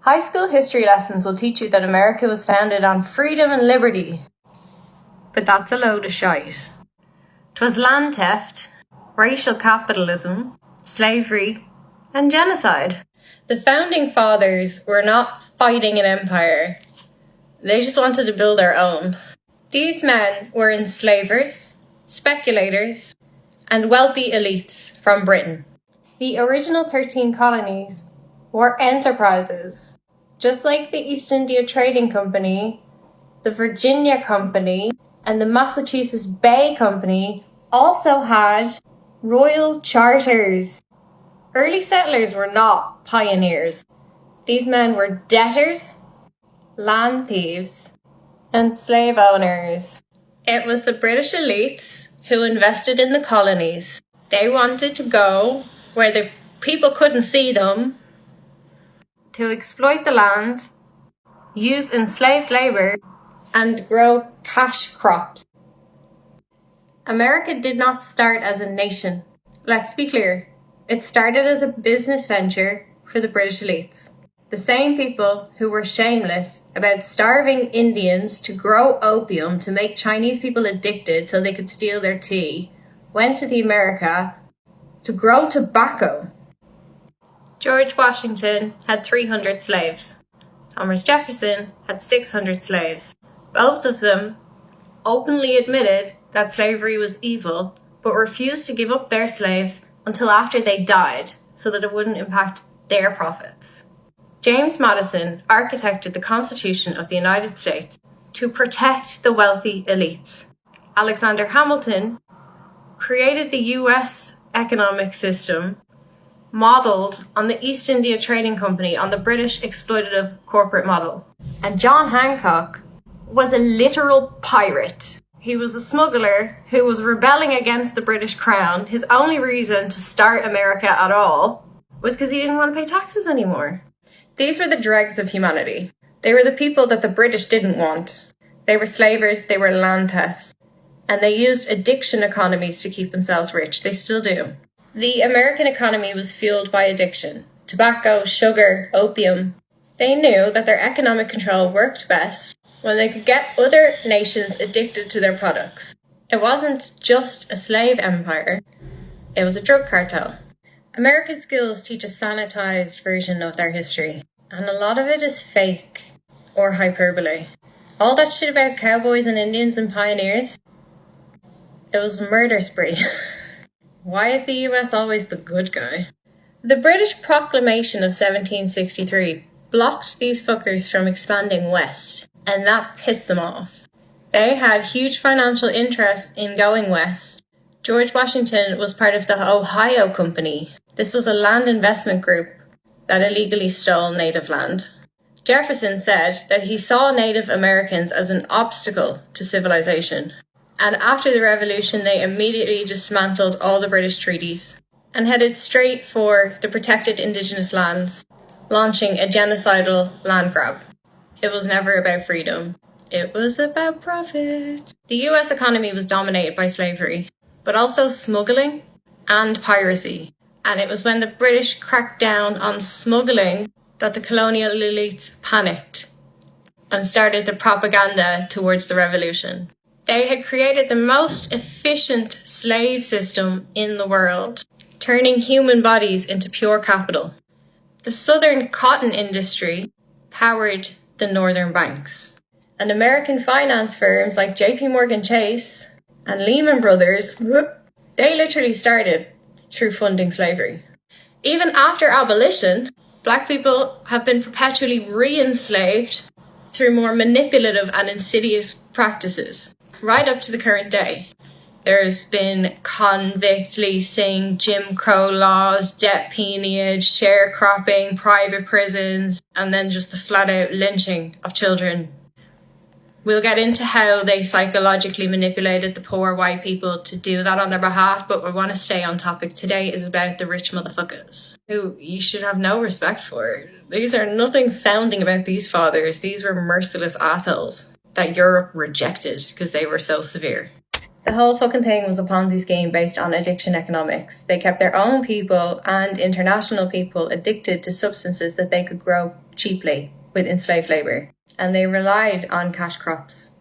High school history lessons will teach you that America was founded on freedom and liberty. But that's a load of shite. 'Twas land theft, racial capitalism, slavery, and genocide. The founding fathers were not fighting an empire. They just wanted to build their own. These men were enslavers, speculators, and wealthy elites from Britain. The original 13 colonies were enterprises. Just like the East India Trading Company, the Virginia Company, and the Massachusetts Bay Company also had royal charters. Early settlers were not pioneers. These men were debtors, land thieves, and slave owners. It was the British elites who invested in the colonies. They wanted to go where the people couldn't see them, to exploit the land, use enslaved labour, and grow cash crops. America did not start as a nation. Let's be clear. It started as a business venture for the British elites. The same people who were shameless about starving Indians to grow opium to make Chinese people addicted so they could steal their tea went to the America to grow tobacco. George Washington had 300 slaves. Thomas Jefferson had 600 slaves. Both of them openly admitted that slavery was evil, but refused to give up their slaves until after they died so that it wouldn't impact their profits. James Madison architected the Constitution of the United States to protect the wealthy elites. Alexander Hamilton created the US economic system modelled on the East India Trading Company, on the British exploitative corporate model. And John Hancock was a literal pirate. He was a smuggler who was rebelling against the British Crown. His only reason to start America at all was because he didn't want to pay taxes anymore. These were the dregs of humanity. They were the people that the British didn't want. They were slavers, they were land thefts, and they used addiction economies to keep themselves rich. They still do. The American economy was fueled by addiction. Tobacco, sugar, opium. They knew that their economic control worked best when they could get other nations addicted to their products. It wasn't just a slave empire, it was a drug cartel. American schools teach a sanitized version of their history, and a lot of it is fake or hyperbole. All that shit about cowboys and Indians and pioneers, it was a murder spree. Why is the US always the good guy? The British Proclamation of 1763 blocked these fuckers from expanding west, and that pissed them off. They had huge financial interest in going west. George Washington was part of the Ohio Company. This was a land investment group that illegally stole native land. Jefferson said that he saw Native Americans as an obstacle to civilization. And after the Revolution, they immediately dismantled all the British treaties and headed straight for the protected indigenous lands, launching a genocidal land grab. It was never about freedom. It was about profit. The US economy was dominated by slavery, but also smuggling and piracy. And it was when the British cracked down on smuggling that the colonial elites panicked and started the propaganda towards the revolution. They had created the most efficient slave system in the world, turning human bodies into pure capital. The southern cotton industry powered the northern banks. And American finance firms like JP Morgan Chase and Lehman Brothers, they literally started through funding slavery. Even after abolition, black people have been perpetually re-enslaved through more manipulative and insidious practices, right up to the current day. There's been convict leasing, Jim Crow laws, debt peonage, sharecropping, private prisons, and then just the flat-out lynching of children. We'll get into how they psychologically manipulated the poor white people to do that on their behalf, but we want to stay on topic. Today is about the rich motherfuckers, who you should have no respect for. These are nothing founding about these fathers. These were merciless assholes that Europe rejected because they were so severe. The whole fucking thing was a Ponzi scheme based on addiction economics. They kept their own people and international people addicted to substances that they could grow cheaply with enslaved labour. And they relied on cash crops.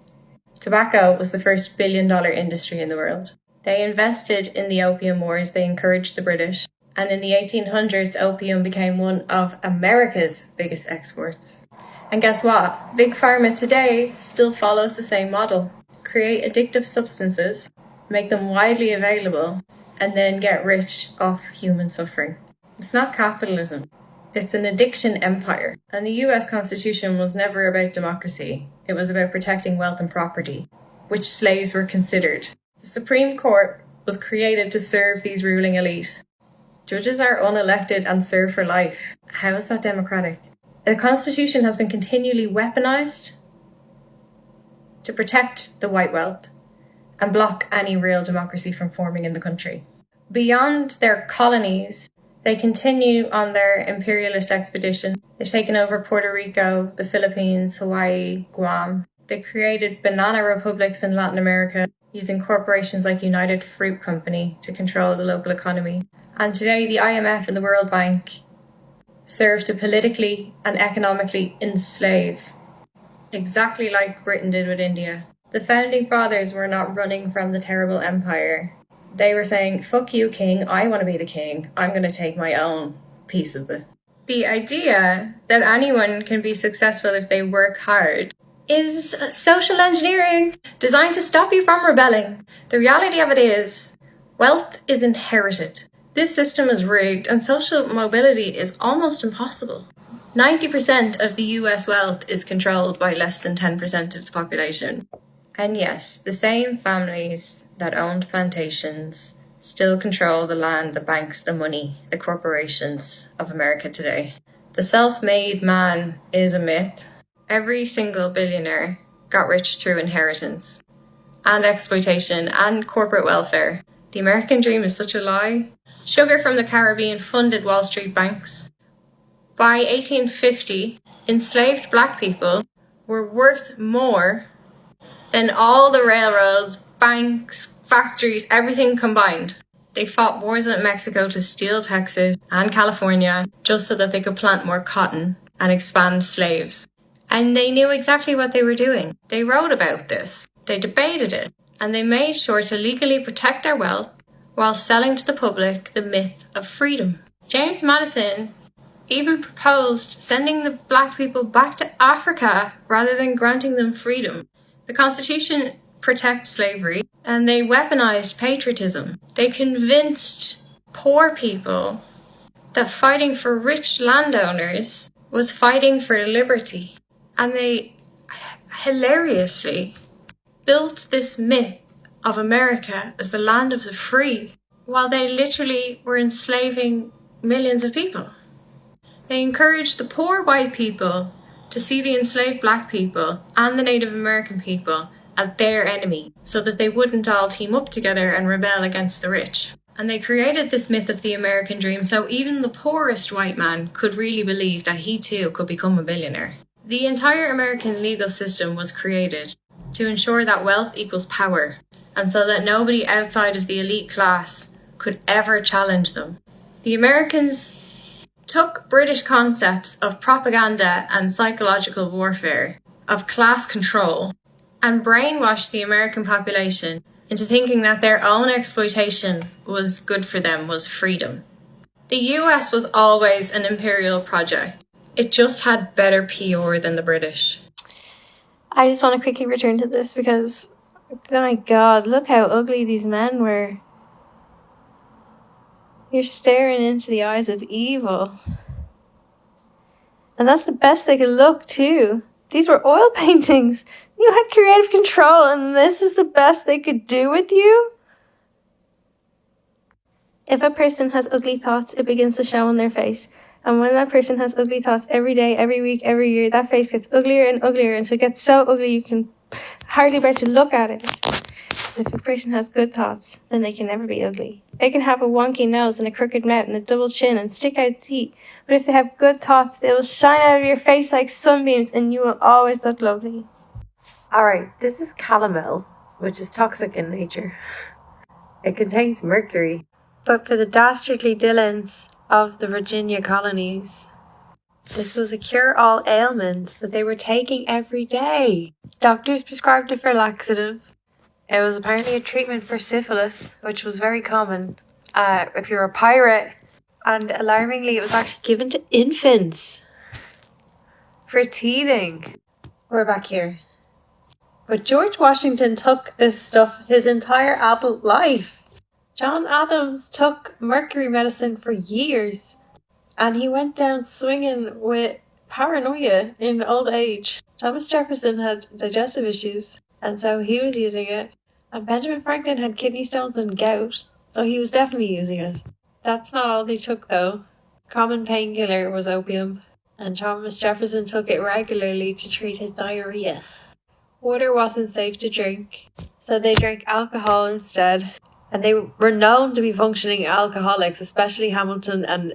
Tobacco was the first billion-dollar industry in the world. They invested in the opium wars. They encouraged the British. And in the 1800s, opium became one of America's biggest exports. And guess what? Big Pharma today still follows the same model. Create addictive substances, make them widely available, and then get rich off human suffering. It's not capitalism. It's an addiction empire. And the US Constitution was never about democracy. It was about protecting wealth and property, which slaves were considered. The Supreme Court was created to serve these ruling elite. Judges are unelected and serve for life. How is that democratic? The Constitution has been continually weaponized to protect the white wealth and block any real democracy from forming in the country. Beyond their colonies, they continue on their imperialist expedition. They've taken over Puerto Rico, the Philippines, Hawaii, Guam. They created banana republics in Latin America using corporations like United Fruit Company to control the local economy. And today, the IMF and the World Bank serve to politically and economically enslave, exactly like Britain did with India. The founding fathers were not running from the terrible empire. They were saying, fuck you, king, I want to be the king. I'm going to take my own piece of it. The idea that anyone can be successful if they work hard is social engineering designed to stop you from rebelling. The reality of it is, wealth is inherited. This system is rigged and social mobility is almost impossible. 90% of the US wealth is controlled by less than 10% of the population. And yes, the same families that owned plantations still control the land, the banks, the money, the corporations of America today. The self-made man is a myth. Every single billionaire got rich through inheritance and exploitation and corporate welfare. The American dream is such a lie. Sugar from the Caribbean funded Wall Street banks. By 1850, enslaved black people were worth more than all the railroads, banks, factories, everything combined. They fought wars in Mexico to steal Texas and California just so that they could plant more cotton and expand slaves. And they knew exactly what they were doing. They wrote about this. They debated it. And they made sure to legally protect their wealth while selling to the public the myth of freedom. James Madison even proposed sending the black people back to Africa rather than granting them freedom. The Constitution protects slavery, and they weaponized patriotism. They convinced poor people that fighting for rich landowners was fighting for liberty. And they hilariously built this myth of America as the land of the free, while they literally were enslaving millions of people. They encouraged the poor white people to see the enslaved black people and the Native American people as their enemy, so that they wouldn't all team up together and rebel against the rich. And they created this myth of the American dream, so even the poorest white man could really believe that he too could become a billionaire. The entire American legal system was created to ensure that wealth equals power, and so that nobody outside of the elite class could ever challenge them. The Americans took British concepts of propaganda and psychological warfare, of class control, and brainwashed the American population into thinking that their own exploitation was good for them, was freedom. The US was always an imperial project. It just had better PR than the British. I just want to quickly return to this because, oh my God, look how ugly these men were. You're staring into the eyes of evil. And that's the best they could look, too. These were oil paintings. You had creative control, and this is the best they could do with you? If a person has ugly thoughts, it begins to show on their face. And when that person has ugly thoughts every day, every week, every year, that face gets uglier and uglier until it gets so ugly you can hardly bear to look at it. If a person has good thoughts, then they can never be ugly. They can have a wonky nose and a crooked mouth and a double chin and stick out teeth. But if they have good thoughts, they will shine out of your face like sunbeams and you will always look lovely. Alright, this is calomel. which is toxic in nature. It contains mercury. But for the dastardly Dylans of the Virginia colonies, this was a cure-all ailment that they were taking every day. Doctors prescribed it for laxative. It was apparently a treatment for syphilis, which was very common if you're a pirate. And alarmingly, it was actually given to infants for teething. We're back here. But George Washington took this stuff his entire adult life. John Adams took mercury medicine for years. And he went down swinging with paranoia in old age. Thomas Jefferson had digestive issues, and so he was using it. And Benjamin Franklin had kidney stones and gout, so he was definitely using it. That's not all they took, though. Common painkiller was opium, and Thomas Jefferson took it regularly to treat his diarrhea. Water wasn't safe to drink, so they drank alcohol instead. And they were known to be functioning alcoholics, especially Hamilton and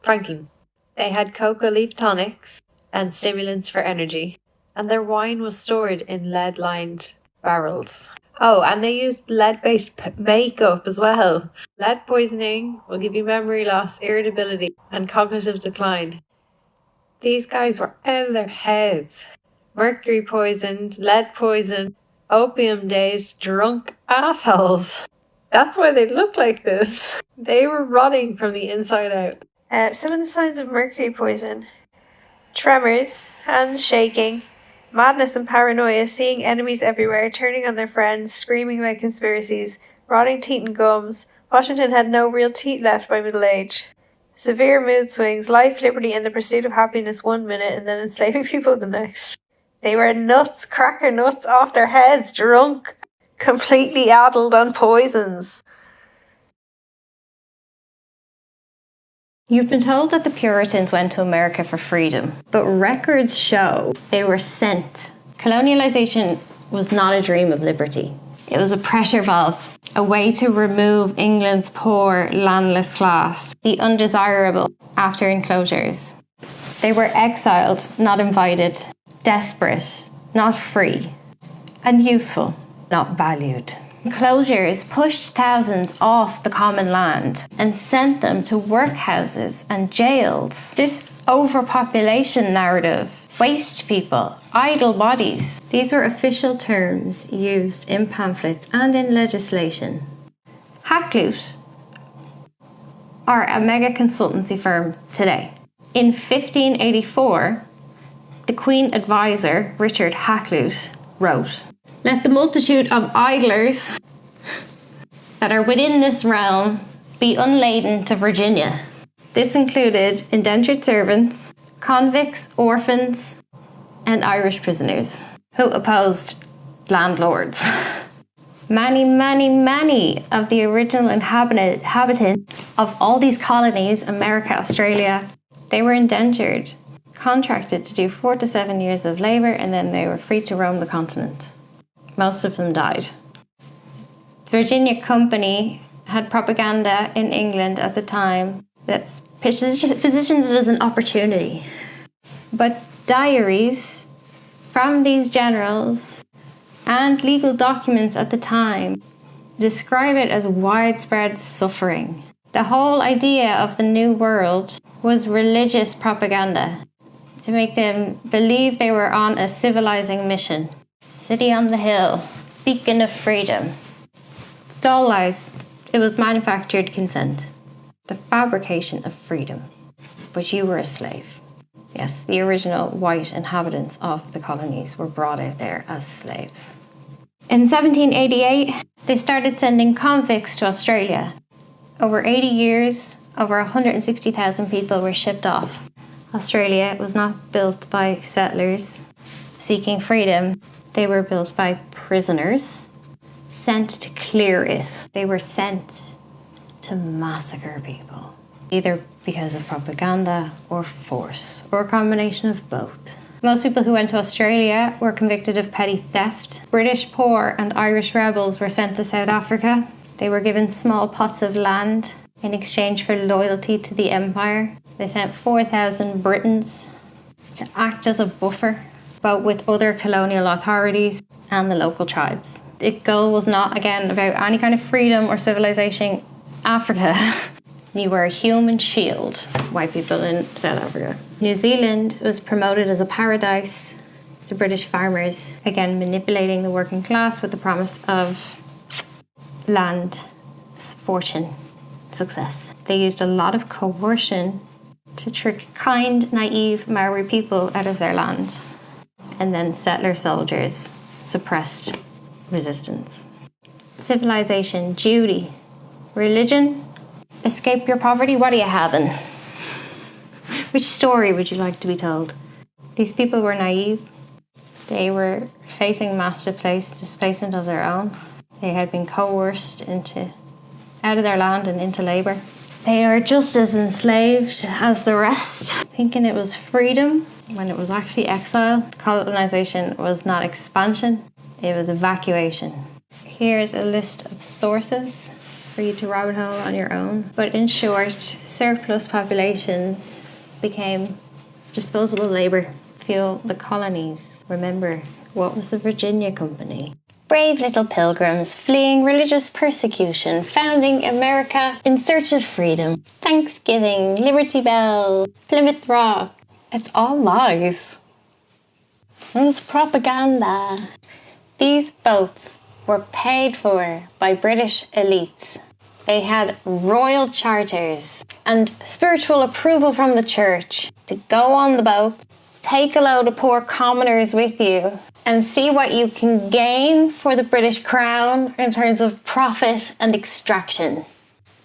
Franklin. They had coca leaf tonics and stimulants for energy. And their wine was stored in lead-lined barrels. Oh, and they used lead-based makeup as well. Lead poisoning will give you memory loss, irritability, and cognitive decline. These guys were out of their heads. Mercury poisoned, lead poisoned, opium dazed, drunk assholes. That's why they look like this. They were rotting from the inside out. Some of the signs of mercury poison: tremors, hands shaking, madness and paranoia, seeing enemies everywhere, turning on their friends, screaming about conspiracies, rotting teeth and gums. Washington had no real teeth left by middle age. Severe mood swings, life, liberty, and the pursuit of happiness 1 minute, and then enslaving people the next. They were nuts, cracker nuts off their heads, drunk, completely addled on poisons. You've been told that the Puritans went to America for freedom, but records show they were sent. Colonialization was not a dream of liberty. It was a pressure valve, a way to remove England's poor, landless class, the undesirable, after enclosures. They were exiled, not invited. Desperate, not free, and useful, not valued. Enclosures pushed thousands off the common land and sent them to workhouses and jails. This overpopulation narrative, waste people, idle bodies, these were official terms used in pamphlets and in legislation. Hakluyt are a mega consultancy firm today. In 1584, the Queen advisor, Richard Hakluyt, wrote, "Let the multitude of idlers that are within this realm be unladen to Virginia." This included indentured servants, convicts, orphans, and Irish prisoners who opposed landlords. Many of the original inhabitants of all these colonies, America, Australia, they were indentured, contracted to do 4 to 7 years of labour, and then they were free to roam the continent. Most of them died. The Virginia Company had propaganda in England at the time that positioned it as an opportunity. But diaries from these generals and legal documents at the time describe it as widespread suffering. The whole idea of the New World was religious propaganda to make them believe they were on a civilizing mission. City on the hill, beacon of freedom. It's all lies. It was manufactured consent. The fabrication of freedom. But you were a slave. Yes, the original white inhabitants of the colonies were brought out there as slaves. In 1788, they started sending convicts to Australia. Over 80 years, over 160,000 people were shipped off. Australia was not built by settlers seeking freedom. They were built by prisoners sent to clear it. They were sent to massacre people, either because of propaganda or force, or a combination of both. Most people who went to Australia were convicted of petty theft. British poor and Irish rebels were sent to South Africa. They were given small plots of land in exchange for loyalty to the empire. They sent 4,000 Britons to act as a buffer, but with other colonial authorities. and the local tribes. The goal was not, again, about any kind of freedom or civilization. Africa, you were a human shield, white people in South Africa. New Zealand was promoted as a paradise to British farmers, again manipulating the working class with the promise of land, fortune, success. They used a lot of coercion to trick kind, naive Maori people out of their land, and then settler soldiers suppressed resistance. Civilization, duty, religion, escape your poverty. What are you having? Which story would you like to be told? These people were naive. They were facing mass displacement of their own. They had been coerced out of their land and into labour. They are just as enslaved as the rest, thinking it was freedom when it was actually exile. Colonisation was not expansion, it was evacuation. Here's a list of sources for you to rabbit hole on your own. But in short, surplus populations became disposable labour. Fuel the colonies. Remember, what was the Virginia Company? Brave little pilgrims fleeing religious persecution, founding America in search of freedom. Thanksgiving, Liberty Bell, Plymouth Rock. It's all lies. It's propaganda. These boats were paid for by British elites. They had royal charters and spiritual approval from the church to go on the boat, take a load of poor commoners with you, and see what you can gain for the British Crown in terms of profit and extraction.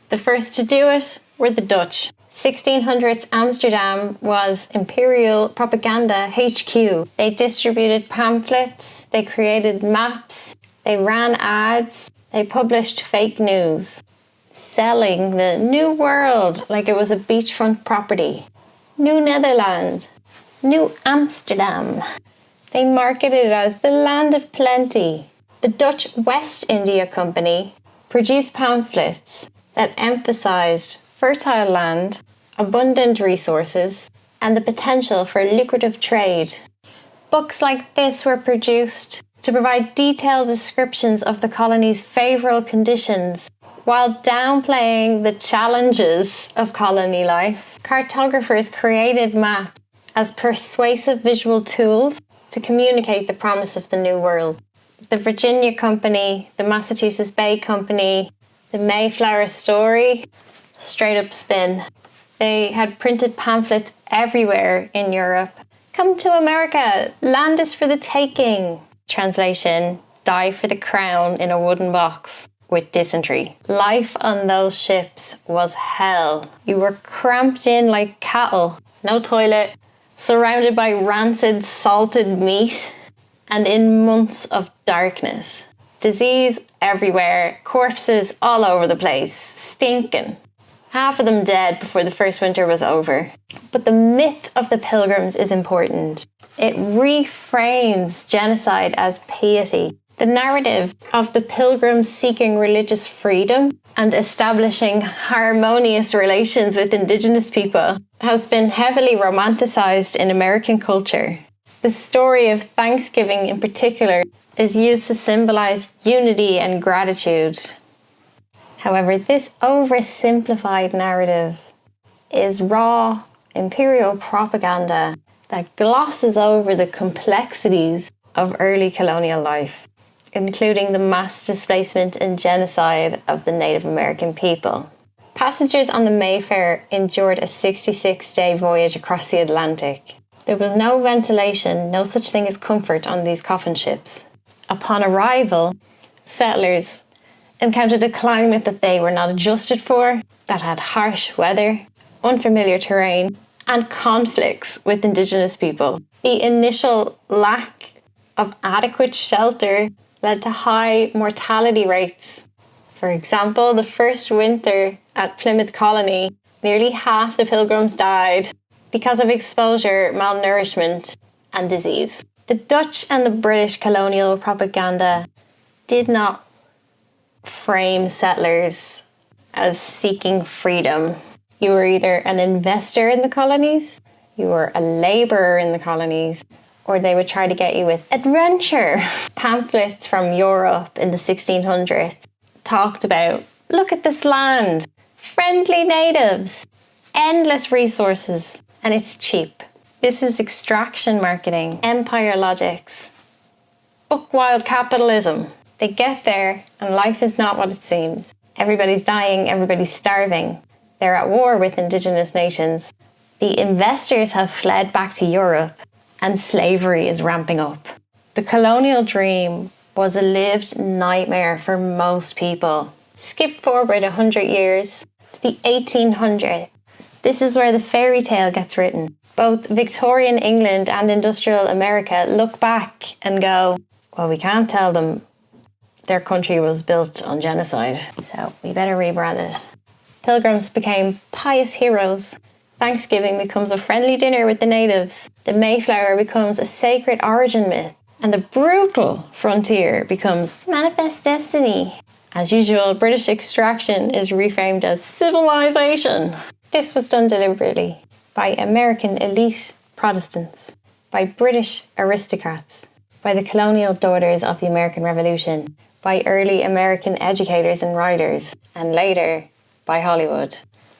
The first to do it were the Dutch. 1600s Amsterdam was imperial propaganda HQ. They distributed pamphlets, they created maps, they ran ads, they published fake news, selling the New World like it was a beachfront property. New Netherland, New Amsterdam. They marketed it as the land of plenty. The Dutch West India Company produced pamphlets that emphasised fertile land, abundant resources, and the potential for lucrative trade. Books like this were produced to provide detailed descriptions of the colony's favourable conditions, while downplaying the challenges of colony life. Cartographers created maps as persuasive visual tools to communicate the promise of the New World. The Virginia Company, the Massachusetts Bay Company, the Mayflower Story, straight up spin. They had printed pamphlets everywhere in Europe. Come to America, land is for the taking. Translation, die for the crown in a wooden box with dysentery. Life on those ships was hell. You were cramped in like cattle, no toilet, surrounded by rancid, salted meat, and in months of darkness. Disease everywhere, corpses all over the place, stinking. Half of them dead before the first winter was over. But the myth of the Pilgrims is important. It reframes genocide as piety. The narrative of the Pilgrims seeking religious freedom and establishing harmonious relations with Indigenous people has been heavily romanticized in American culture. The story of Thanksgiving in particular is used to symbolize unity and gratitude. However, this oversimplified narrative is raw imperial propaganda that glosses over the complexities of early colonial life, including the mass displacement and genocide of the Native American people. Passengers on the Mayfair endured a 66-day voyage across the Atlantic. There was no ventilation, no such thing as comfort on these coffin ships. Upon arrival, settlers encountered a climate that they were not adjusted for, that had harsh weather, unfamiliar terrain, and conflicts with Indigenous people. The initial lack of adequate shelter led to high mortality rates. For example, the first winter at Plymouth Colony, nearly half the pilgrims died because of exposure, malnourishment, and disease. The Dutch and the British colonial propaganda did not frame settlers as seeking freedom. You were either an investor in the colonies, you were a labourer in the colonies, or they would try to get you with adventure. Pamphlets from Europe in the 1600s talked about, look at this land, friendly natives, endless resources, and it's cheap. This is extraction marketing, empire logics, book-wild capitalism. They get there and life is not what it seems. Everybody's dying, everybody's starving. They're at war with indigenous nations. The investors have fled back to Europe and slavery is ramping up. The colonial dream was a lived nightmare for most people. Skip forward 100 years to the 1800s. This is where the fairy tale gets written. Both Victorian England and industrial America look back and go, well, we can't tell them their country was built on genocide, so we better rebrand it. Pilgrims became pious heroes. Thanksgiving becomes a friendly dinner with the natives. The Mayflower becomes a sacred origin myth. And the brutal frontier becomes manifest destiny. As usual, British extraction is reframed as civilization. This was done deliberately by American elite Protestants, by British aristocrats, by the colonial daughters of the American Revolution, by early American educators and writers, and later by Hollywood.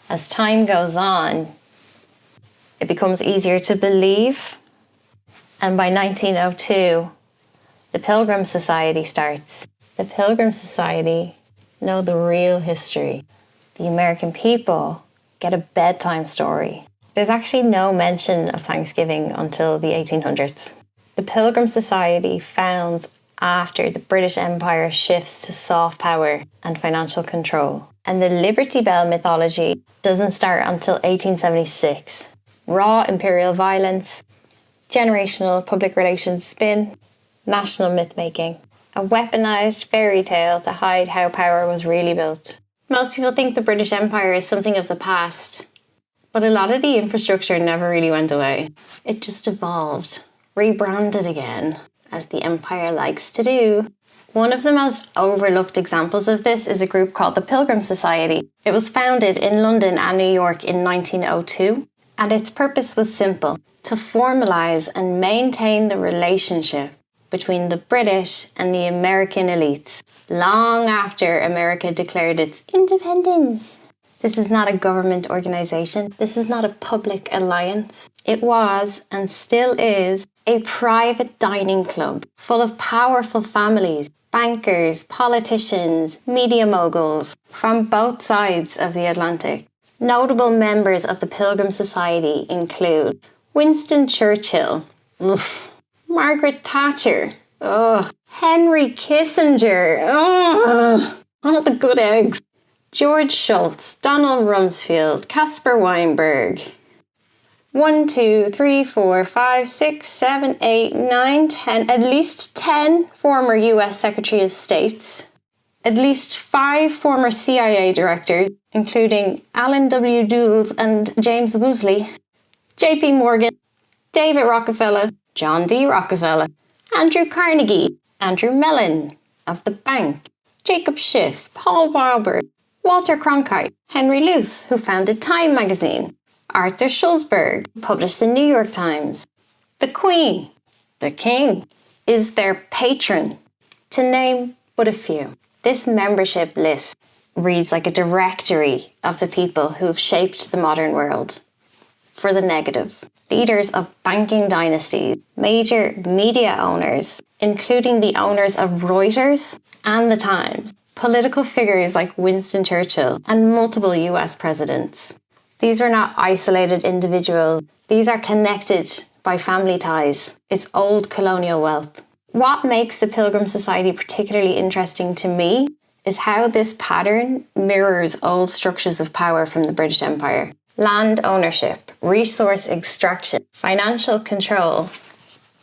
As time goes on, it becomes easier to believe, and by 1902, the Pilgrim Society starts. The Pilgrim Society know the real history. The American people get a bedtime story. There's actually no mention of Thanksgiving until the 1800s. The Pilgrim Society founds after the British Empire shifts to soft power and financial control. And the Liberty Bell mythology doesn't start until 1876. Raw imperial violence, generational public relations spin, national myth-making, a weaponized fairy tale to hide how power was really built. Most people think the British Empire is something of the past, but a lot of the infrastructure never really went away. It just evolved, rebranded again, as the empire likes to do. One of the most overlooked examples of this is a group called the Pilgrim Society. It was founded in London and New York in 1902, and its purpose was simple: to formalise and maintain the relationship between the British and the American elites, long after America declared its independence. This is not a government organisation. This is not a public alliance. It was, and still is, a private dining club full of powerful families, bankers, politicians, media moguls from both sides of the Atlantic. Notable members of the Pilgrim Society include Winston Churchill, Margaret Thatcher, Henry Kissinger, all the good eggs, George Shultz, Donald Rumsfeld, Caspar Weinberg. 1, 2, 3, 4, 5, 6, 7, 8, 9, 10, at least 10 former US Secretary of States, at least 5 former CIA directors, including Alan W. Dulles and James Woosley, J.P. Morgan, David Rockefeller, John D. Rockefeller, Andrew Carnegie, Andrew Mellon of the bank, Jacob Schiff, Paul Warburg, Walter Cronkite, Henry Luce, who founded Time magazine, Arthur Schulzberg, who published the New York Times. The Queen, the King, is their patron, to name but a few. This membership list reads like a directory of the people who have shaped the modern world. For the negative, leaders of banking dynasties, major media owners, including the owners of Reuters and The Times, political figures like Winston Churchill, and multiple US presidents. These are not isolated individuals. These are connected by family ties. It's old colonial wealth. What makes the Pilgrim Society particularly interesting to me is how this pattern mirrors old structures of power from the British Empire. Land ownership, resource extraction, financial control,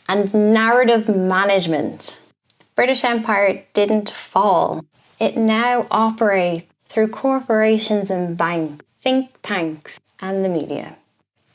and narrative management. The British Empire didn't fall. It now operates through corporations and banks, think tanks, and the media.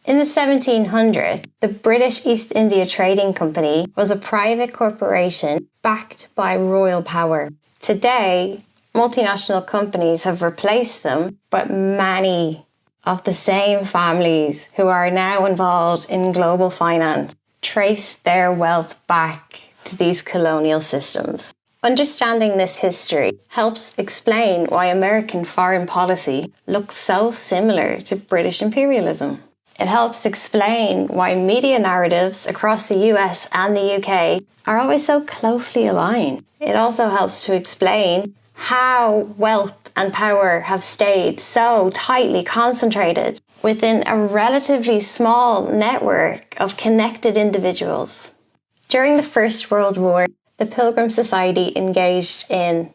In the 1700s, the British East India Trading Company was a private corporation backed by royal power. Today, multinational companies have replaced them, but many of the same families who are now involved in global finance trace their wealth back to these colonial systems. Understanding this history helps explain why American foreign policy looks so similar to British imperialism. It helps explain why media narratives across the US and the UK are always so closely aligned. It also helps to explain how wealth and power have stayed so tightly concentrated within a relatively small network of connected individuals. During the First World War, the Pilgrim Society engaged in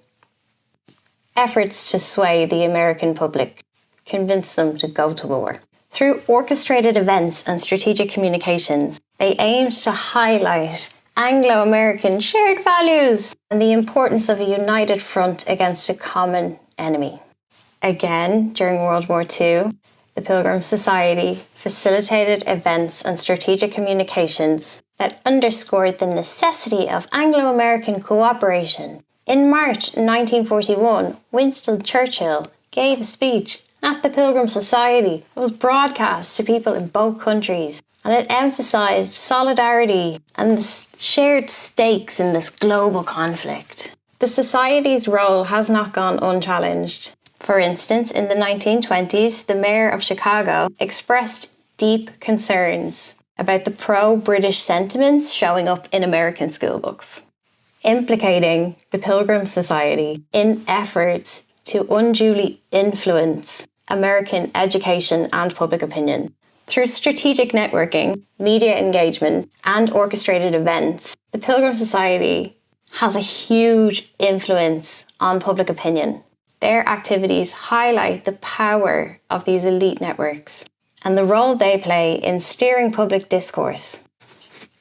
efforts to sway the American public, convince them to go to war. Through orchestrated events and strategic communications, they aimed to highlight Anglo-American shared values and the importance of a united front against a common enemy. Again, during World War II, the Pilgrim Society facilitated events and strategic communications that underscored the necessity of Anglo-American cooperation. In March 1941, Winston Churchill gave a speech at the Pilgrim Society. It was broadcast to people in both countries, and it emphasised solidarity and the shared stakes in this global conflict. The Society's role has not gone unchallenged. For instance, in the 1920s, the mayor of Chicago expressed deep concerns about the pro-British sentiments showing up in American school books, implicating the Pilgrim Society in efforts to unduly influence American education and public opinion. Through strategic networking, media engagement, and orchestrated events, the Pilgrim Society has a huge influence on public opinion. Their activities highlight the power of these elite networks and the role they play in steering public discourse.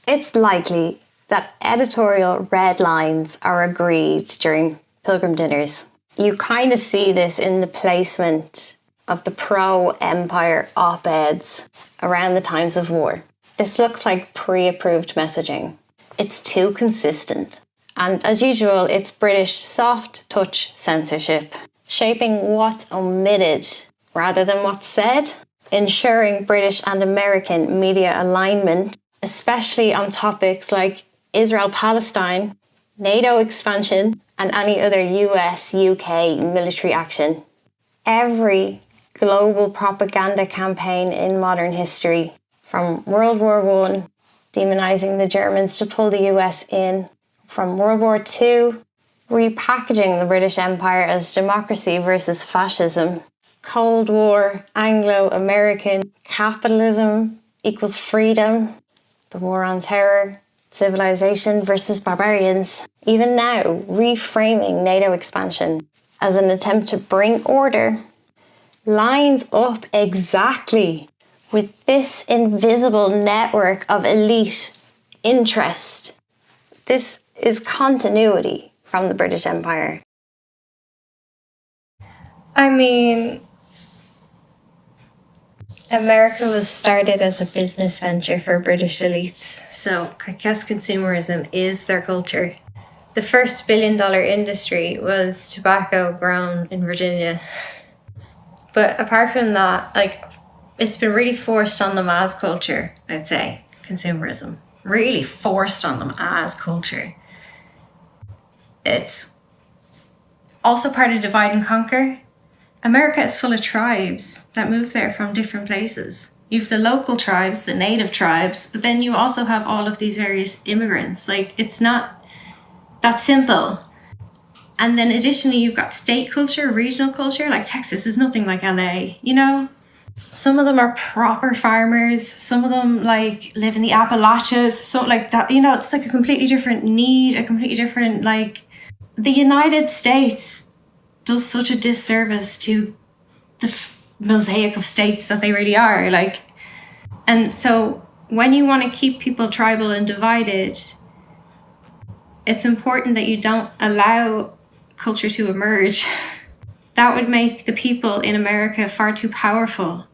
It's likely that editorial red lines are agreed during Pilgrim dinners. You kind of see this in the placement of the pro-empire op-eds around the times of war. This looks like pre-approved messaging. It's too consistent. And as usual, it's British soft touch censorship, shaping what's omitted rather than what's said, ensuring British and American media alignment, especially on topics like Israel-Palestine, NATO expansion, and any other US-UK military action. Every global propaganda campaign in modern history, from World War I, demonising the Germans to pull the US in, from World War II, repackaging the British Empire as democracy versus fascism, Cold War, Anglo-American, capitalism equals freedom, the war on terror, civilization versus barbarians, even now reframing NATO expansion as an attempt to bring order, lines up exactly with this invisible network of elite interest. This is continuity from the British Empire. I mean, America was started as a business venture for British elites, so I guess consumerism is their culture. The first billion-dollar industry was tobacco grown in Virginia. But apart from that, it's been really forced on them as culture, I'd say, consumerism. Really forced on them as culture. It's also part of divide and conquer. America is full of tribes that move there from different places. You have the local tribes, the native tribes, but then you also have all of these various immigrants. It's not that simple. And then additionally, you've got state culture, regional culture. Texas is nothing like LA, you know? Some of them are proper farmers. Some of them live in the Appalachians. So that, it's a completely different need, a completely different, the United States does such a disservice to the mosaic of states that they really are. And so when you want to keep people tribal and divided, it's important that you don't allow culture to emerge. That would make the people in America far too powerful.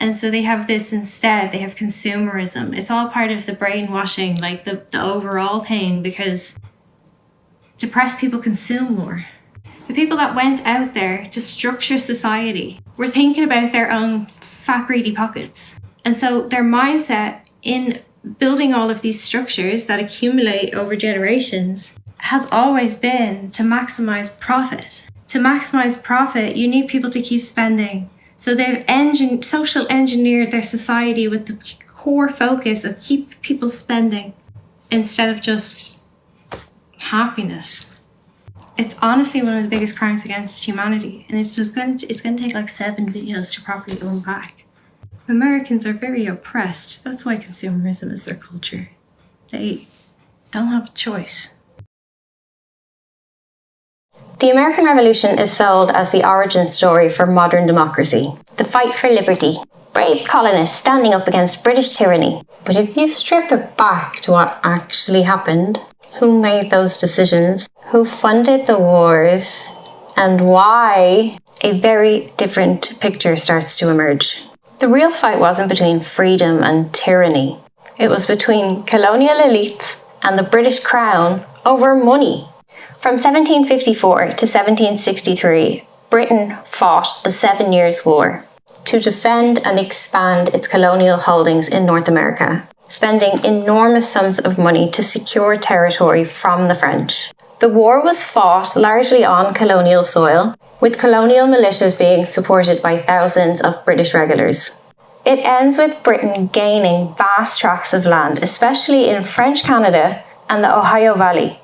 And so they have this instead, they have consumerism. It's all part of the brainwashing, the overall thing, because depressed people consume more. The people that went out there to structure society were thinking about their own fat, greedy pockets. And so their mindset in building all of these structures that accumulate over generations has always been to maximize profit. To maximize profit, you need people to keep spending. So they've social engineered their society with the core focus of keep people spending instead of just happiness. It's honestly one of the biggest crimes against humanity, and it's going to take like 7 videos to properly unpack. Americans are very oppressed. That's why consumerism is their culture. They don't have a choice. The American Revolution is sold as the origin story for modern democracy, the fight for liberty, brave colonists standing up against British tyranny. But if you strip it back to what actually happened, who made those decisions, who funded the wars, and why, a very different picture starts to emerge. The real fight wasn't between freedom and tyranny. It was between colonial elites and the British Crown over money. From 1754 to 1763, Britain fought the 7 Years' War to defend and expand its colonial holdings in North America, spending enormous sums of money to secure territory from the French. The war was fought largely on colonial soil, with colonial militias being supported by thousands of British regulars. It ends with Britain gaining vast tracts of land, especially in French Canada and the Ohio Valley.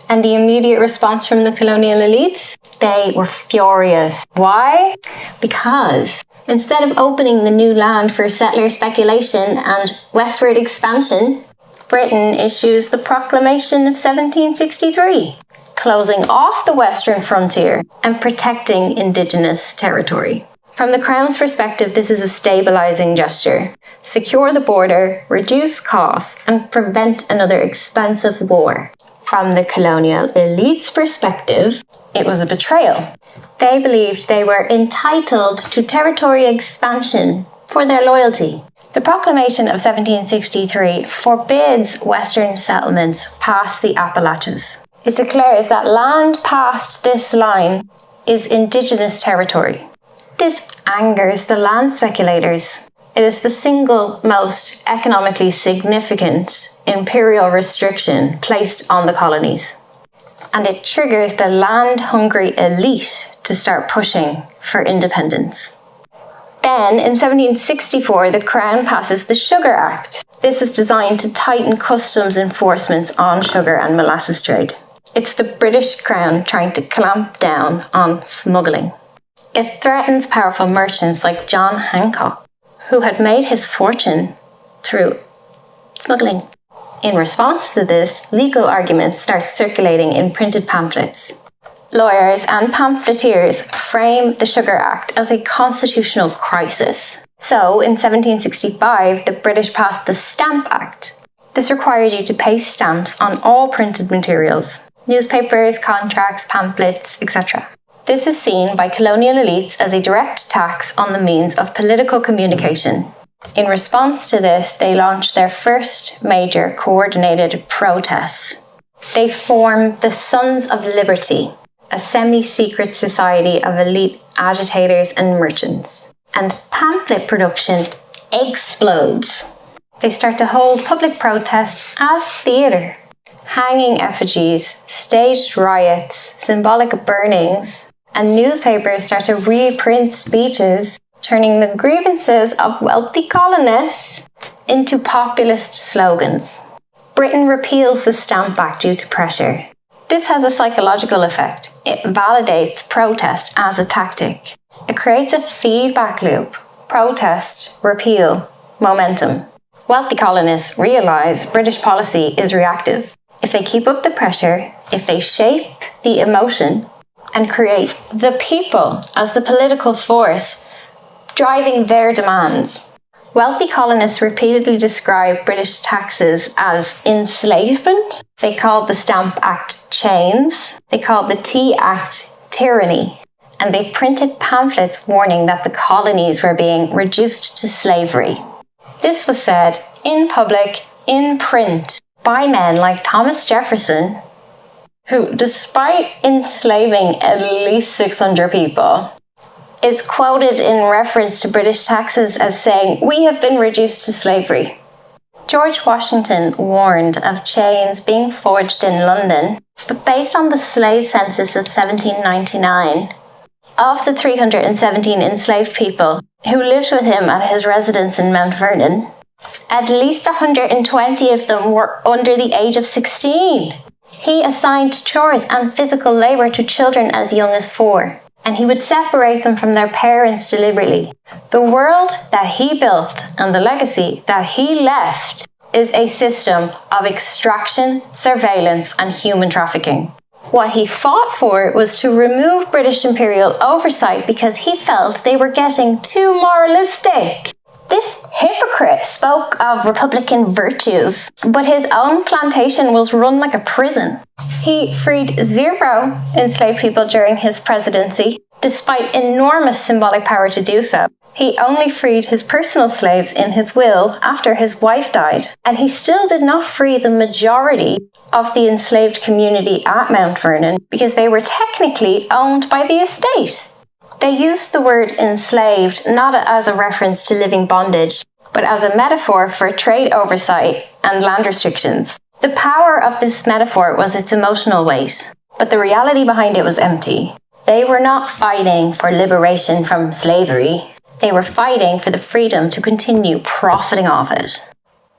And the immediate response from the colonial elites? They were furious. Why? Because instead of opening the new land for settler speculation and westward expansion, Britain issues the Proclamation of 1763, closing off the western frontier and protecting indigenous territory. From the Crown's perspective, this is a stabilising gesture. Secure the border, reduce costs, and prevent another expensive war. From the colonial elite's perspective, it was a betrayal. They believed they were entitled to territory expansion for their loyalty. The Proclamation of 1763 forbids Western settlements past the Appalachians. It declares that land past this line is indigenous territory. This angers the land speculators. It is the single most economically significant imperial restriction placed on the colonies. And it triggers the land-hungry elite to start pushing for independence. Then, in 1764, the Crown passes the Sugar Act. This is designed to tighten customs enforcements on sugar and molasses trade. It's the British Crown trying to clamp down on smuggling. It threatens powerful merchants like John Hancock, who had made his fortune through smuggling. In response to this, legal arguments start circulating in printed pamphlets. Lawyers and pamphleteers frame the Sugar Act as a constitutional crisis. So, in 1765, the British passed the Stamp Act. This required you to pay stamps on all printed materials, newspapers, contracts, pamphlets, etc. This is seen by colonial elites as a direct tax on the means of political communication. In response to this, they launched their first major coordinated protests. They formed the Sons of Liberty, a semi-secret society of elite agitators and merchants. And pamphlet production explodes. They start to hold public protests as theatre. Hanging effigies, staged riots, symbolic burnings, and newspapers start to reprint speeches, turning the grievances of wealthy colonists into populist slogans. Britain repeals the Stamp Act due to pressure. This has a psychological effect. It validates protest as a tactic. It creates a feedback loop. Protest, repeal, momentum. Wealthy colonists realise British policy is reactive. If they keep up the pressure, if they shape the emotion, and create the people as the political force driving their demands. Wealthy colonists repeatedly describe British taxes as enslavement. They called the Stamp Act chains. They called the Tea Act tyranny. And they printed pamphlets warning that the colonies were being reduced to slavery. This was said in public, in print, by men like Thomas Jefferson, who, despite enslaving at least 600 people, is quoted in reference to British taxes as saying, "We have been reduced to slavery." George Washington warned of chains being forged in London, but based on the slave census of 1799, of the 317 enslaved people who lived with him at his residence in Mount Vernon, at least 120 of them were under the age of 16. He assigned chores and physical labour to children as young as 4, and he would separate them from their parents deliberately. The world that he built and the legacy that he left is a system of extraction, surveillance, and human trafficking. What he fought for was to remove British imperial oversight because he felt they were getting too moralistic. This hypocrite spoke of Republican virtues, but his own plantation was run like a prison. He freed 0 enslaved people during his presidency, despite enormous symbolic power to do so. He only freed his personal slaves in his will after his wife died, and he still did not free the majority of the enslaved community at Mount Vernon because they were technically owned by the estate. They used the word enslaved not as a reference to living bondage, but as a metaphor for trade oversight and land restrictions. The power of this metaphor was its emotional weight, but the reality behind it was empty. They were not fighting for liberation from slavery. They were fighting for the freedom to continue profiting off it.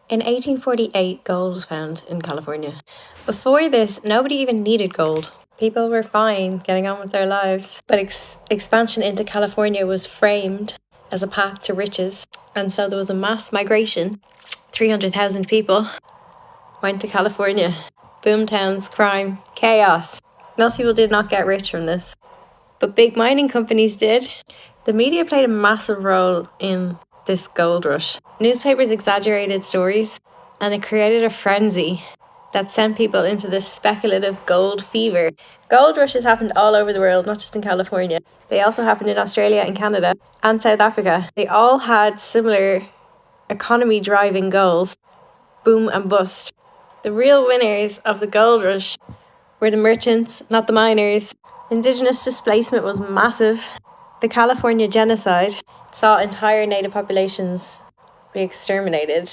In 1848, gold was found in California. Before this, nobody even needed gold. People were fine getting on with their lives. But expansion into California was framed as a path to riches. And so there was a mass migration. 300,000 people went to California. Boomtowns, crime, chaos. Most people did not get rich from this. But big mining companies did. The media played a massive role in this gold rush. Newspapers exaggerated stories, and it created a frenzy that sent people into this speculative gold fever. Gold rushes happened all over the world, not just in California. They also happened in Australia and Canada and South Africa. They all had similar economy-driving goals, boom and bust. The real winners of the gold rush were the merchants, not the miners. Indigenous displacement was massive. The California genocide saw entire native populations be exterminated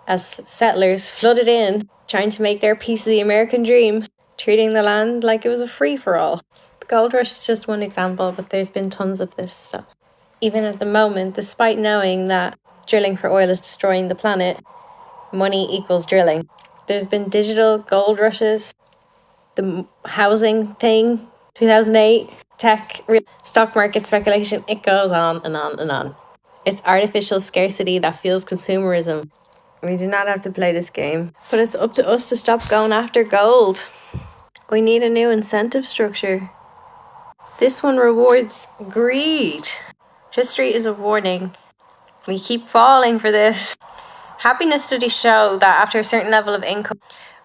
as settlers flooded in, trying to make their piece of the American dream, treating the land like it was a free-for-all. The gold rush is just one example, but there's been tons of this stuff. Even at the moment, despite knowing that drilling for oil is destroying the planet, money equals drilling. There's been digital gold rushes, the housing thing, 2008, tech, stock market speculation, it goes on and on and on. It's artificial scarcity that fuels consumerism. We do not have to play this game, but it's up to us to stop going after gold. We need a new incentive structure. This one rewards greed. History is a warning. We keep falling for this. Happiness studies show that after a certain level of income,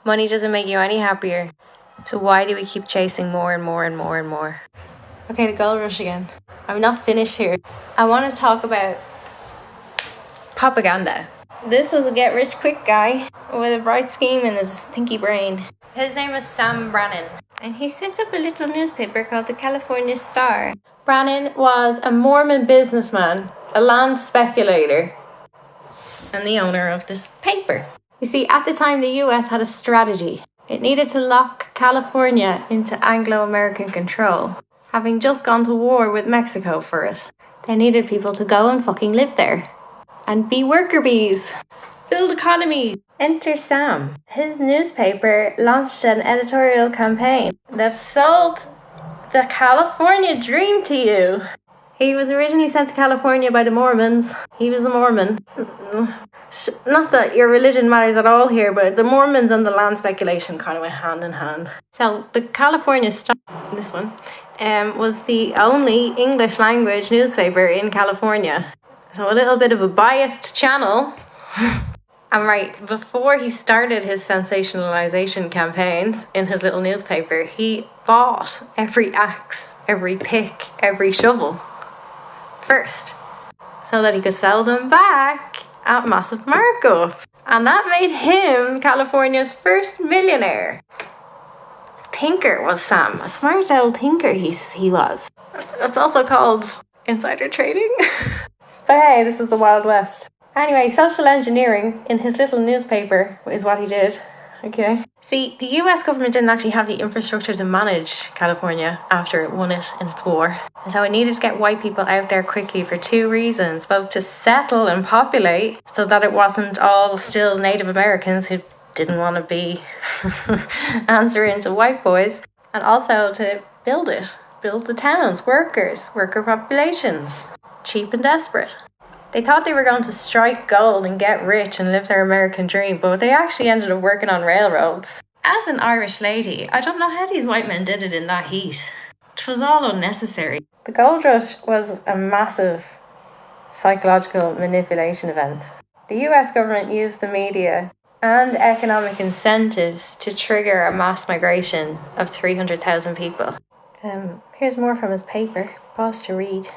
money doesn't make you any happier. So why do we keep chasing more and more and more and more? Okay, the gold rush again. I'm not finished here. I want to talk about propaganda. This was a get-rich-quick guy with a bright scheme in his thinky brain. His name was Sam Brannan, and he set up a little newspaper called the California Star. Brannan was a Mormon businessman, a land speculator, and the owner of this paper. You see, at the time, the US had a strategy. It needed to lock California into Anglo-American control, having just gone to war with Mexico for it. They needed people to go and fucking live there. And be worker bees. Build economies. Enter Sam. His newspaper launched an editorial campaign that sold the California dream to you. He was originally sent to California by the Mormons. He was a Mormon. Not that your religion matters at all here, but the Mormons and the land speculation kind of went hand in hand. So the California Star, this one, was the only English language newspaper in California. So a little bit of a biased channel. And right, before he started his sensationalization campaigns in his little newspaper, he bought every axe, every pick, every shovel first, so that he could sell them back at massive markup. And that made him California's first millionaire. Thinker was Sam, a smart old thinker he was. It's also called insider trading. But hey, this was the Wild West. Anyway, social engineering in his little newspaper is what he did. Okay. See, the US government didn't actually have the infrastructure to manage California after it won it in its war. And so it needed to get white people out there quickly for two reasons. Both to settle and populate so that it wasn't all still Native Americans who didn't want to be answering to white boys. And also to build it. Build the towns, worker populations. Cheap and desperate. They thought they were going to strike gold and get rich and live their American dream, but they actually ended up working on railroads. As an Irish lady, I don't know how these white men did it in that heat. It was all unnecessary. The gold rush was a massive psychological manipulation event. The US government used the media and economic incentives to trigger a mass migration of 300,000 people. Here's more from his paper. Pause to read.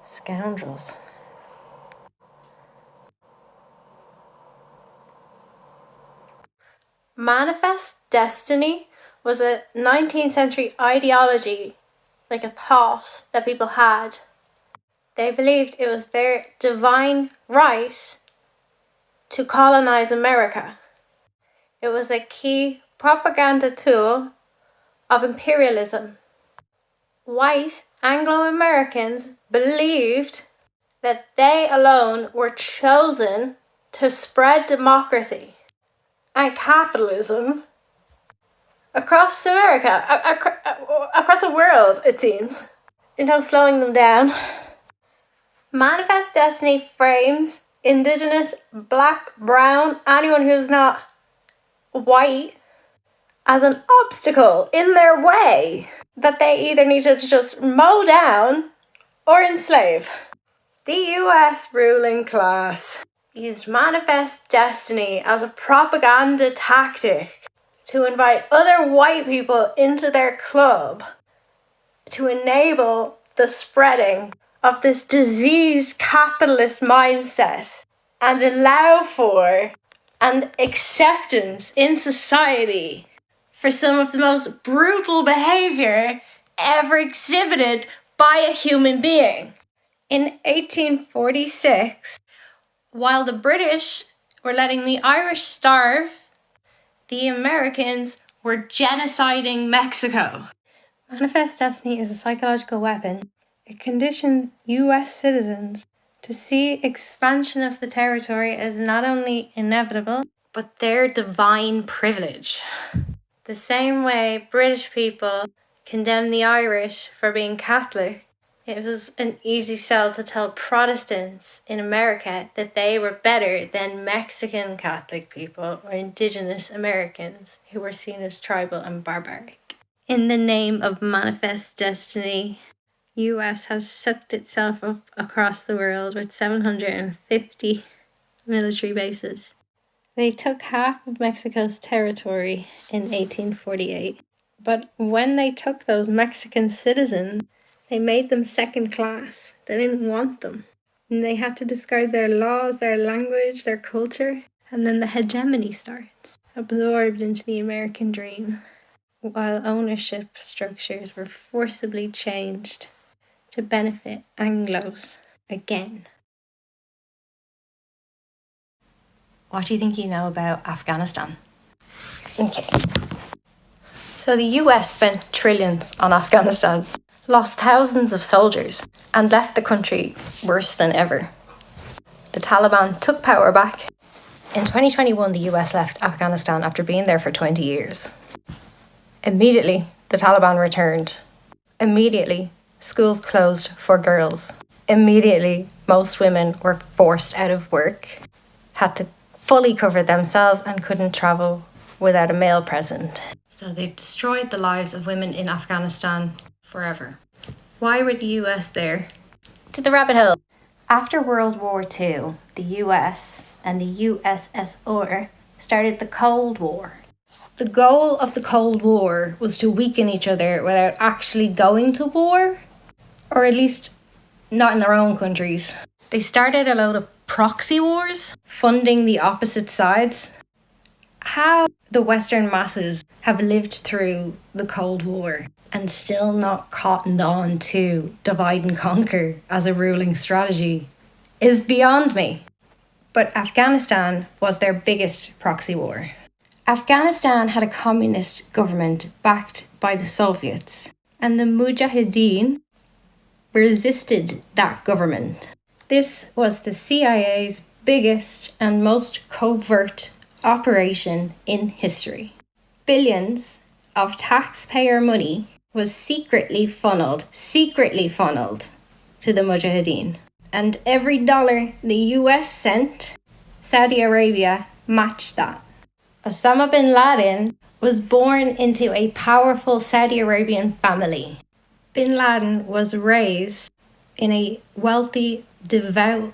Scoundrels. Manifest destiny was a 19th century ideology, like a thought that people had. They believed it was their divine right to colonize America. It was a key propaganda tool of imperialism. White Anglo-Americans believed that they alone were chosen to spread democracy and capitalism across America, across the world, it seems. There's no slowing them down. Manifest Destiny frames Indigenous, Black, Brown, anyone who's not white as an obstacle in their way that they either needed to just mow down or enslave. The US ruling class used Manifest Destiny as a propaganda tactic to invite other white people into their club to enable the spreading of this diseased capitalist mindset and allow for an acceptance in society for some of the most brutal behaviour ever exhibited by a human being. In 1846, while the British were letting the Irish starve, the Americans were genociding Mexico. Manifest Destiny is a psychological weapon. It conditioned US citizens to see expansion of the territory as not only inevitable, but their divine privilege. The same way British people condemned the Irish for being Catholic, it was an easy sell to tell Protestants in America that they were better than Mexican Catholic people or Indigenous Americans who were seen as tribal and barbaric. In the name of Manifest Destiny, US has sucked itself up across the world with 750 military bases. They took half of Mexico's territory in 1848. But when they took those Mexican citizens, they made them second class. They didn't want them. And they had to discard their laws, their language, their culture. And then the hegemony starts, absorbed into the American dream, while ownership structures were forcibly changed to benefit Anglos again. What do you think you know about Afghanistan? Okay. So the US spent trillions on Afghanistan, lost thousands of soldiers, and left the country worse than ever. The Taliban took power back. In 2021, the US left Afghanistan after being there for 20 years. Immediately, the Taliban returned. Immediately, schools closed for girls. Immediately, most women were forced out of work, had to fully cover themselves and couldn't travel without a male present. So they've destroyed the lives of women in Afghanistan forever. Why were the US there? To the rabbit hole. After World War II, the US and the USSR started the Cold War. The goal of the Cold War was to weaken each other without actually going to war, or at least not in their own countries. They started a load of proxy wars, funding the opposite sides. How the Western masses have lived through the Cold War and still not cottoned on to divide and conquer as a ruling strategy is beyond me. But Afghanistan was their biggest proxy war. Afghanistan had a communist government backed by the Soviets, and the Mujahideen resisted that government. This was the CIA's biggest and most covert operation in history. Billions of taxpayer money was secretly funneled to the Mujahideen. And every dollar the US sent, Saudi Arabia matched that. Osama bin Laden was born into a powerful Saudi Arabian family. Bin Laden was raised in a wealthy, devout,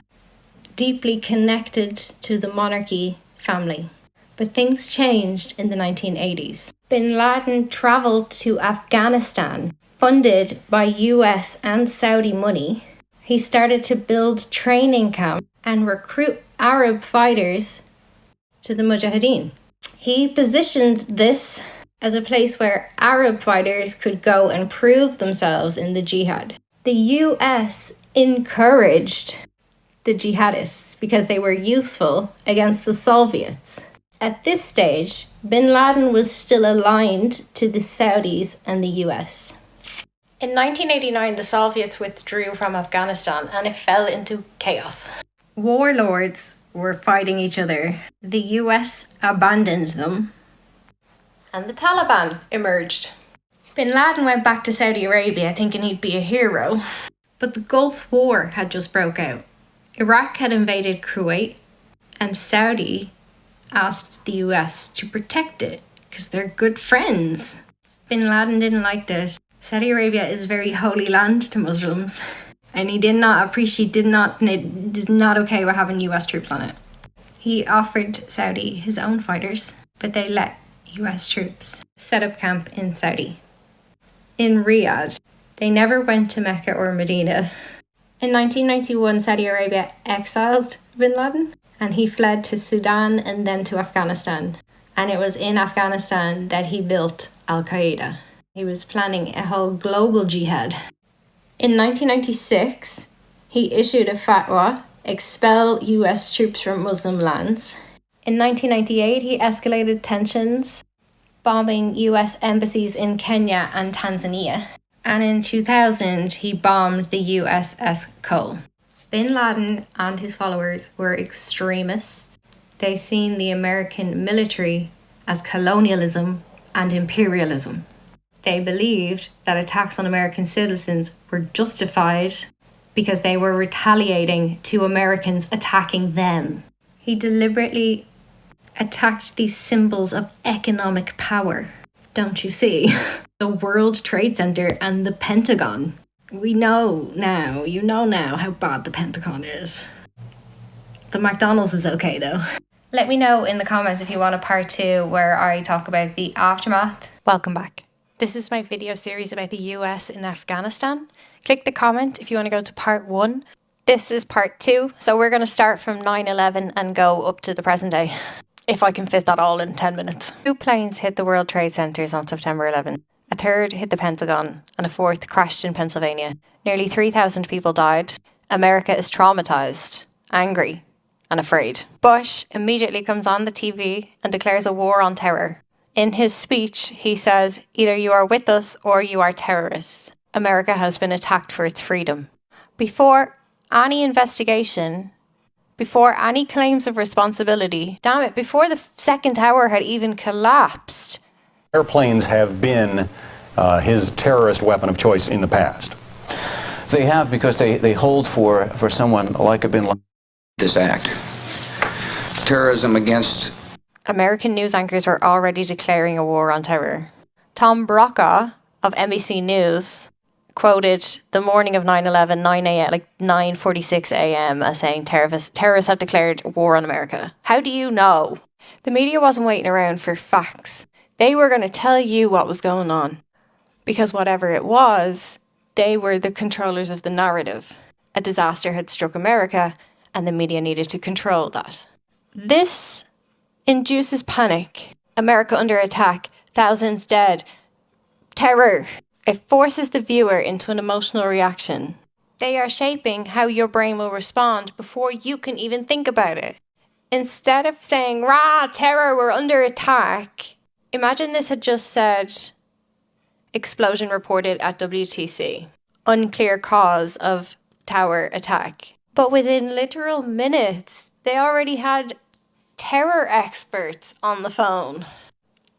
deeply connected to the monarchy family. But things changed in the 1980s. Bin Laden traveled to Afghanistan, funded by US and Saudi money. He started to build training camps and recruit Arab fighters to the Mujahideen. He positioned this as a place where Arab fighters could go and prove themselves in the jihad. The US encouraged the jihadists because they were useful against the Soviets. At this stage, bin Laden was still aligned to the Saudis and the US. In 1989, the Soviets withdrew from Afghanistan and it fell into chaos. Warlords were fighting each other. The US abandoned them, and the Taliban emerged. Bin Laden went back to Saudi Arabia thinking he'd be a hero, but the Gulf War had just broke out. Iraq had invaded Kuwait, and Saudi asked the US to protect it because they're good friends. Bin Laden didn't like this. Saudi Arabia is very holy land to Muslims, and he is not okay with having US troops on it. He offered Saudi his own fighters, but they let US troops set up camp in Saudi. In Riyadh, they never went to Mecca or Medina. In 1991, Saudi Arabia exiled bin Laden, and he fled to Sudan and then to Afghanistan. And it was in Afghanistan that he built Al-Qaeda. He was planning a whole global jihad. In 1996, he issued a fatwa, expel US troops from Muslim lands. In 1998, he escalated tensions, bombing US embassies in Kenya and Tanzania. And in 2000, he bombed the USS Cole. Bin Laden and his followers were extremists. They seen the American military as colonialism and imperialism. They believed that attacks on American citizens were justified because they were retaliating to Americans attacking them. He deliberately attacked these symbols of economic power. Don't you see? The World Trade Center and the Pentagon. You know now how bad the Pentagon is. The McDonald's is okay though. Let me know in the comments if you want a part 2 where I talk about the aftermath. Welcome back. This is my video series about the US in Afghanistan. Click the comment if you want to go to part 1. This is part 2, so we're going to start from 9/11 and go up to the present day, if I can fit that all in 10 minutes. 2 planes hit the World Trade Centers on September 11. A third hit the Pentagon, and a fourth crashed in Pennsylvania. Nearly 3,000 people died. America is traumatized, angry, and afraid. Bush immediately comes on the TV and declares a war on terror. In his speech, he says, either you are with us or you are terrorists. America has been attacked for its freedom. Before any investigation, before any claims of responsibility, before the second tower had even collapsed. Airplanes have been his terrorist weapon of choice in the past. They have, because they hold for someone like a bin Laden. This act. Terrorism against... American news anchors were already declaring a war on terror. Tom Brokaw of NBC News quoted the morning of 9/11, 9 a.m., like 9:46 a.m. as saying terrorists have declared war on America. How do you know? The media wasn't waiting around for facts. They were going to tell you what was going on. Because whatever it was, they were the controllers of the narrative. A disaster had struck America, and the media needed to control that. This induces panic. America under attack, thousands dead, terror. It forces the viewer into an emotional reaction. They are shaping how your brain will respond before you can even think about it. Instead of saying, rah, terror, we're under attack, imagine this had just said, explosion reported at WTC. Unclear cause of tower attack. But within literal minutes, they already had terror experts on the phone.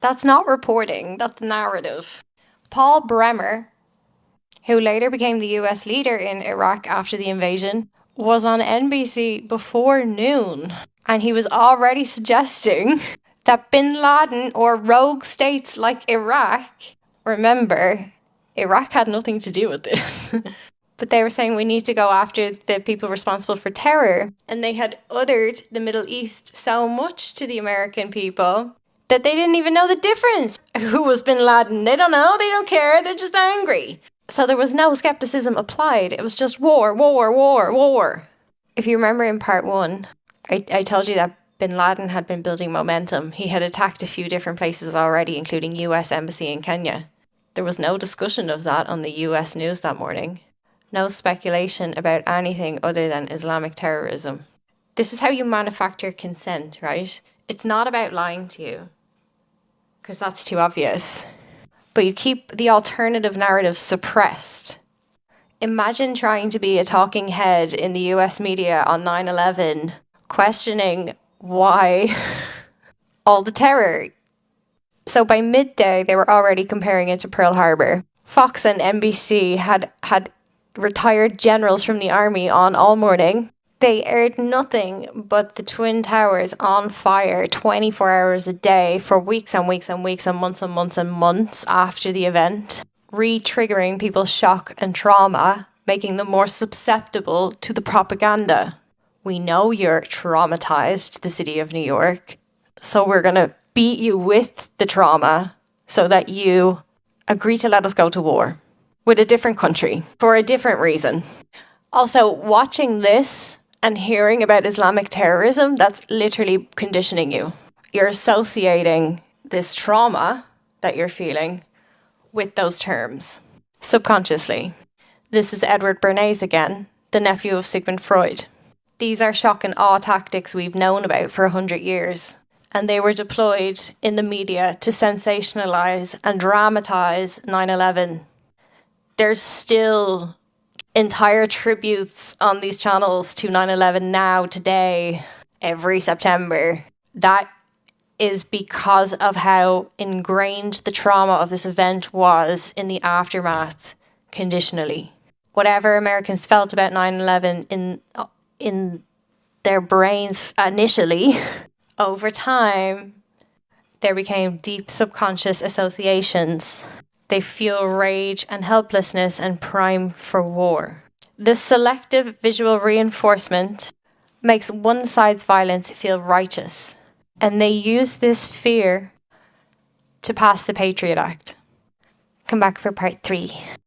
That's not reporting, that's narrative. Paul Bremer, who later became the US leader in Iraq after the invasion, was on NBC before noon, and he was already suggesting that bin Laden or rogue states like Iraq, remember, Iraq had nothing to do with this, but they were saying we need to go after the people responsible for terror, and they had othered the Middle East so much to the American people that they didn't even know the difference. Who was bin Laden? They don't know, they don't care, they're just angry. So there was no skepticism applied. It was just war, war, war, war. If you remember in part 1, I told you that bin Laden had been building momentum. He had attacked a few different places already, including US Embassy in Kenya. There was no discussion of that on the US news that morning. No speculation about anything other than Islamic terrorism. This is how you manufacture consent, right? It's not about lying to you, because that's too obvious. But you keep the alternative narrative suppressed. Imagine trying to be a talking head in the US media on 9/11, questioning why all the terror. So by midday, they were already comparing it to Pearl Harbor. Fox and NBC had retired generals from the army on all morning. They aired nothing but the Twin Towers on fire 24 hours a day for weeks and weeks and weeks and months and months and months after the event, re-triggering people's shock and trauma, making them more susceptible to the propaganda. We know you're traumatized, the city of New York, so we're going to beat you with the trauma so that you agree to let us go to war with a different country for a different reason. Also, watching this and hearing about Islamic terrorism, that's literally conditioning you. You're associating this trauma that you're feeling with those terms, subconsciously. This is Edward Bernays again, the nephew of Sigmund Freud. These are shock and awe tactics we've known about for 100 years, and they were deployed in the media to sensationalize and dramatize 9/11. There's still entire tributes on these channels to 9/11 now, today, every September. That is because of how ingrained the trauma of this event was in the aftermath, conditionally. Whatever Americans felt about 9/11 in their brains initially, over time, there became deep subconscious associations. They feel rage and helplessness and prime for war. This selective visual reinforcement makes one side's violence feel righteous, and they use this fear to pass the Patriot Act. Come back for part 3.